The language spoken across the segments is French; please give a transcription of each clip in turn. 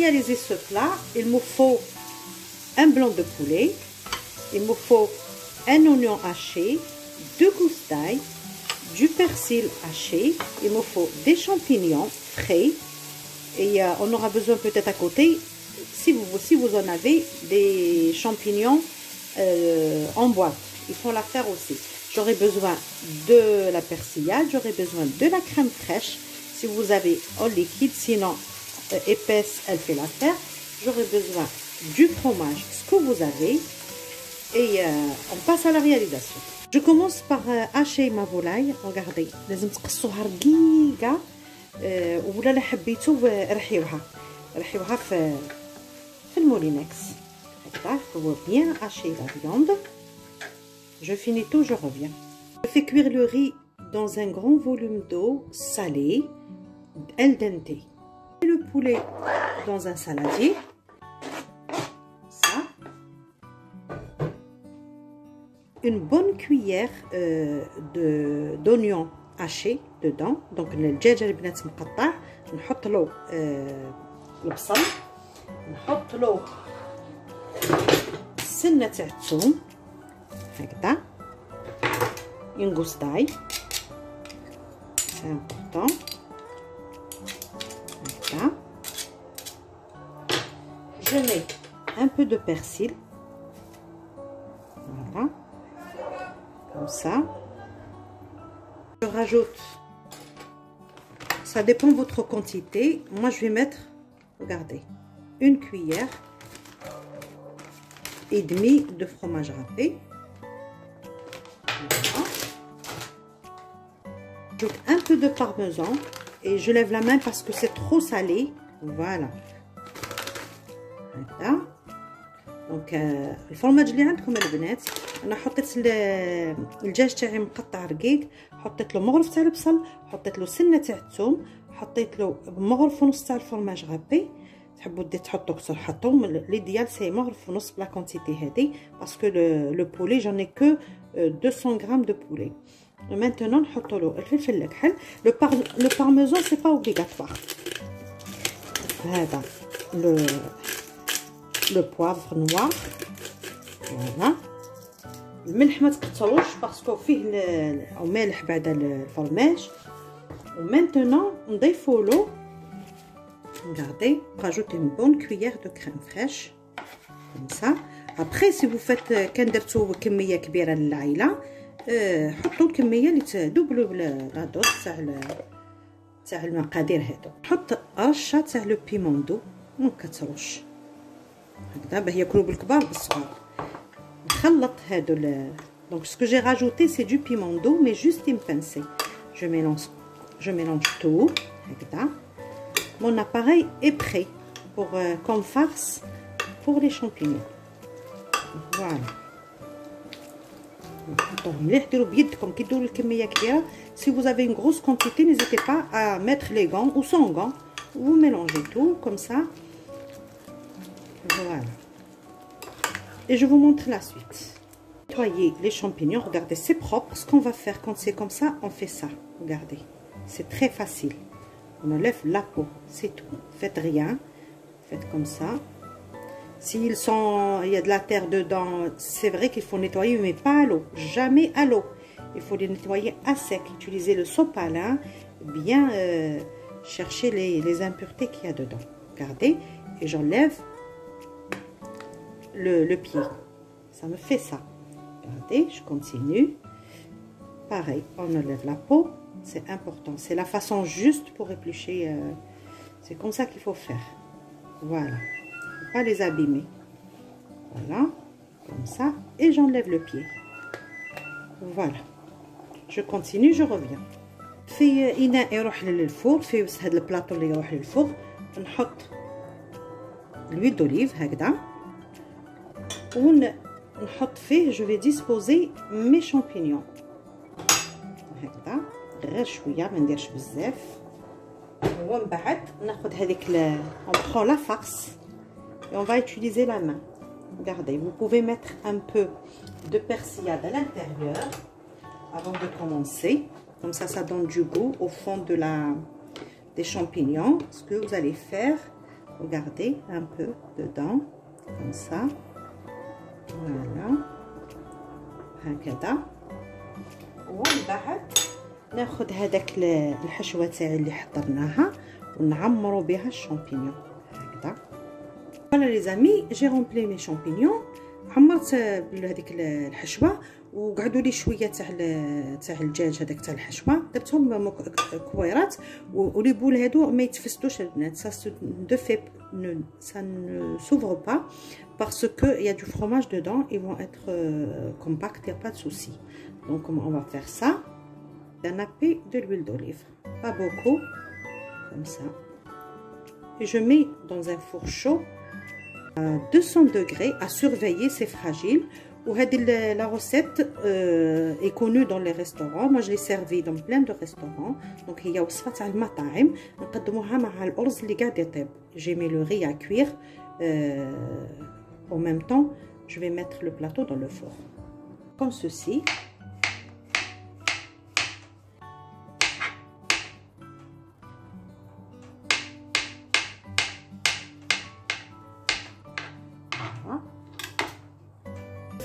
réaliser ce plat, il me faut un blanc de poulet, il me faut un oignon haché, 2 gousses d'ail, du persil haché, il me faut des champignons frais et on aura besoin peut-être à côté, si vous en avez, des champignons en boîte. Il faut la faire aussi. J'aurai besoin de la persillade, j'aurai besoin de la crème fraîche, si vous avez en liquide, sinon épaisse, elle fait l'affaire. J'aurai besoin du fromage, ce que vous avez, et on passe à la réalisation. Je commence par hacher ma volaille. Regardez, لازم تقصوها رقيقة ولا لا حبيتو رحيوها في المولينكس. هكذا faut bien hacher la viande. Je finis tout, je reviens. Je fais cuire le riz dans un grand volume d'eau salée, al dente. Le poulet dans un saladier. Ça. Une bonne cuillère d'oignons hachés dedans. Donc الدجاج البنات مقطع نحط له البصل، نحط له سنة تاع الثوم هكذا، une gousse d'ail, c'est important. Hekda. Je mets un peu de persil, voilà, comme ça. Je rajoute, ça dépend de votre quantité. Moi je vais mettre, regardez, une cuillère et demie de fromage râpé. Voilà. J'ajoute un peu de parmesan et je lève la main parce que c'est trop salé. Voilà. هكذا. دونك الفرماج اللي عندكم البنات، انا حطيت الدجاج تاعي مقطع رقيق، حطيت له مغرف تاع البصل، حطيت له سنه تاع الثوم، حطيت له مغرف ونص تاع الفرماج غابي. تحبوا تحطوا كثر حطوا، ليديال سي مغرف ونص بلا كونتيتي هذه باسكو لو بولي جون اي كو 200 غرام دو بولي. maintenant نحطوا له الفلفل الكحل. لو بارميزان سي با اوبليغاتوار. هذا le poivre noir. Voilà. الملح ما تكثروش باسكو فيه مالح بعد الفرماج. ومانتونون نضيفوا له، regardez, rajoutez une bonne cuillère de crème fraîche comme ça. Après si vous faites كان درتو كميه كبيره للعائله، حطوا الكميه اللي تدوبلوا لا دوز تاع المقادير هادو. نحط رشه تاع لو بيموندو، ما نكثروش هكذا باه ياكلوا بالكبار بالصغار. نخلط هادو donc ce que j'ai rajouté c'est du piment d'eau mais juste une pincée. Je mélange tout هكذا. Mon appareil est prêt pour comme farce pour les champignons. Voilà. نحطوهم مليح، ديروا بيدكم كي ديروا الكميه كبيره. Si vous avez une grosse quantité, n'hésitez pas à mettre les gants ou sans gants. Vous mélangez tout comme ça. Voilà. Et je vous montre la suite. Nettoyez les champignons. Regardez, c'est propre. Ce qu'on va faire quand c'est comme ça, on fait ça. Regardez, c'est très facile. On enlève la peau, c'est tout. Faites rien. Faites comme ça. Il y a de la terre dedans, c'est vrai qu'il faut nettoyer, mais pas à l'eau. Jamais à l'eau. Il faut les nettoyer à sec. Utilisez le sopalin. Bien chercher les impuretés qu'il y a dedans. Regardez. Et j'enlève le pied. Ça me fait ça. Regardez, je continue. Pareil, on enlève la peau. C'est important. C'est la façon juste pour éplucher. C'est comme ça qu'il faut faire. Voilà. Pas les abîmer. Voilà. Comme ça. Et j'enlève le pied. Voilà. Je continue, je reviens. في إناء يروح للفور، في بس هذا البلاطو اللي يروح للفور نحط l'huile d'olive هكذا، ونحط فيه je vais disposer mes champignons هكذا غير شويه، ما نديرش بزاف. ومن بعد ناخذ هذيك on prend la farce et on va utiliser la main. Regardez, vous pouvez mettre un peu de persillade à l'intérieur avant de commencer. Comme ça donne du goût au fond des champignons. Ce que vous allez faire, regardez un peu dedans comme ça. Voilà هكذا. ومن بعد ناخذ هذاك الحشوه تاعي اللي حضرناها ونعمروا بها الشامبينيون هكذا. فوالا لي زامي جي رومبلي مي شامبينيون، عمرت بهذيك الحشوه وقعدوا لي شويه تاع الدجاج هذاك تاع الحشوه، درتهم كويرات ولي بول هادو ما يتفسدوش البنات. سا دو في ça ne s'ouvre pas parce que il y a du fromage dedans, ils vont être compacts, il n'y a pas de souci. Donc on va faire ça d'un nappé de l'huile d'olive, pas beaucoup, comme ça, et je mets dans un four chaud à 200 degrés à surveiller, c'est fragile. La recette est connue dans les restaurants. Moi je l'ai servi dans plein de restaurants. Donc il y a وصفة تاع المطاعم نقدموها مع الأرز اللي قاعد يطيب. J'ai mis le riz à cuire. En même temps, je vais mettre le plateau dans le four comme ceci.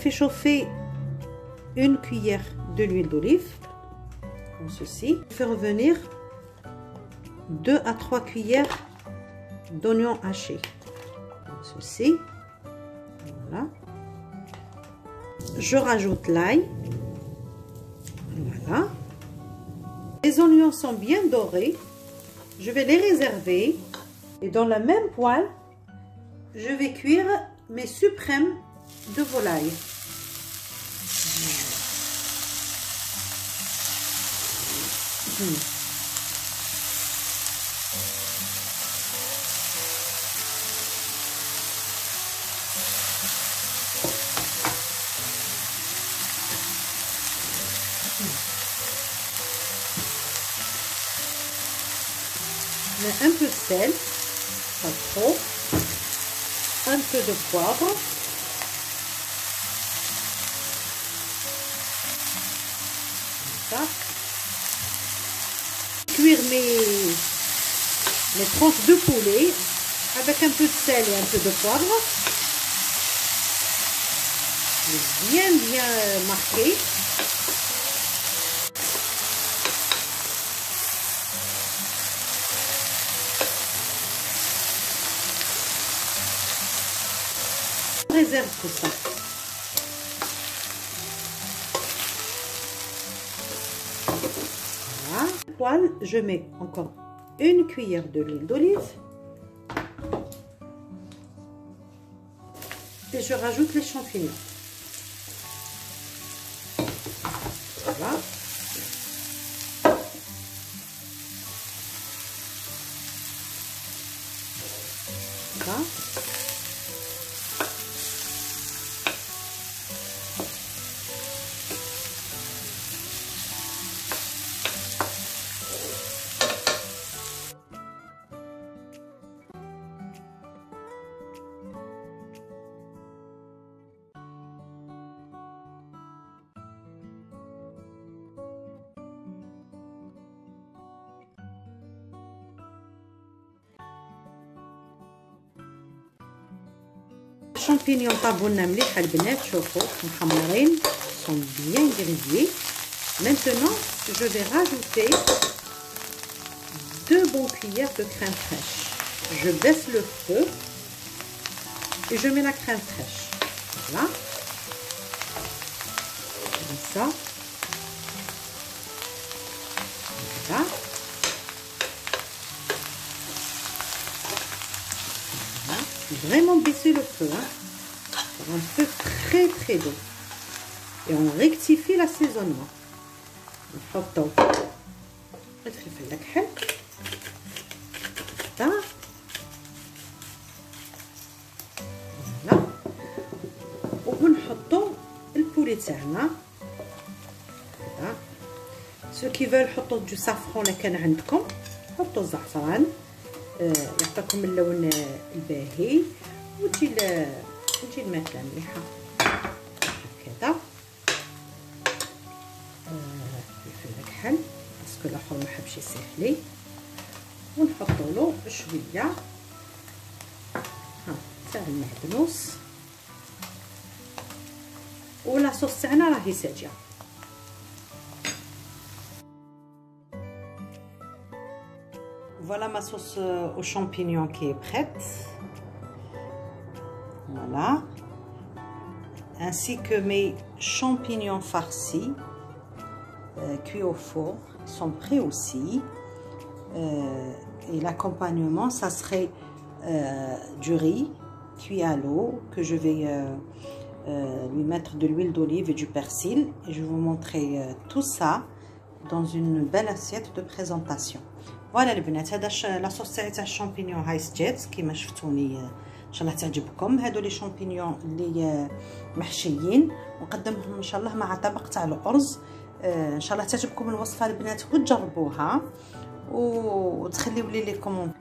Fait chauffer une cuillère de l'huile d'olive comme ceci. Je fais revenir 2 à 3 cuillères d'oignons hachés comme ceci. Voilà. Je rajoute l'ail. Voilà. Les oignons sont bien dorés. Je vais les réserver et dans la même poêle, je vais cuire mes suprêmes de volaille. Un peu de sel, pas trop, un peu de poivre, comme ça. Cuire mes tranches de poulet avec un peu de sel et un peu de poivre, bien marqué. On réserve tout ça. Voilà. Poêle, je mets encore une cuillère de l'huile d'olive et je rajoute les champignons. Voilà. Voilà. champignons طابونا مليح البنات شوفوا محمرين sont bien grillés. Maintenant je vais rajouter 2 bonnes cuillères de crème fraîche. Je baisse le feu et je mets la crème fraîche. Voilà. Comme ça. Voilà. Vraiment baisser le feu pour un feu très doux et on rectifie l'assaisonnement. نحطو الفلفل الأكحل هكذا فوالا ونحطو البولي تاعنا هكذا. سو كي فول حطو دو سافرون الا كان عندكم، حطو الزعفران يعطيكم اللون الباهي وتجي الماكله مليحه هكذا. الفلفل الأكحل باسكو الاخر ما حبش يسيح لي ونحطو له شويه تاع المعدنوس، ولاصوص تاعنا راهي ساجيه. Voilà ma sauce aux champignons qui est prête. Voilà. Ainsi que mes champignons farcis cuits au four sont prêts aussi. Et l'accompagnement, ça serait du riz cuit à l'eau que je vais lui mettre de l'huile d'olive et du persil. Et je vais vous montrer tout ça dans une belle assiette de présentation. فوالا البنات، هذا لاصوص تاع الشامبينيون هاي سجات كيما شفتوني. ان شاء الله تعجبكم. هادو لي شامبينيون اللي محشيين، ونقدمهم ان شاء الله مع طبق تاع الارز. ان شاء الله تعجبكم الوصفه البنات وتجربوها وتخليوا لي كومونت.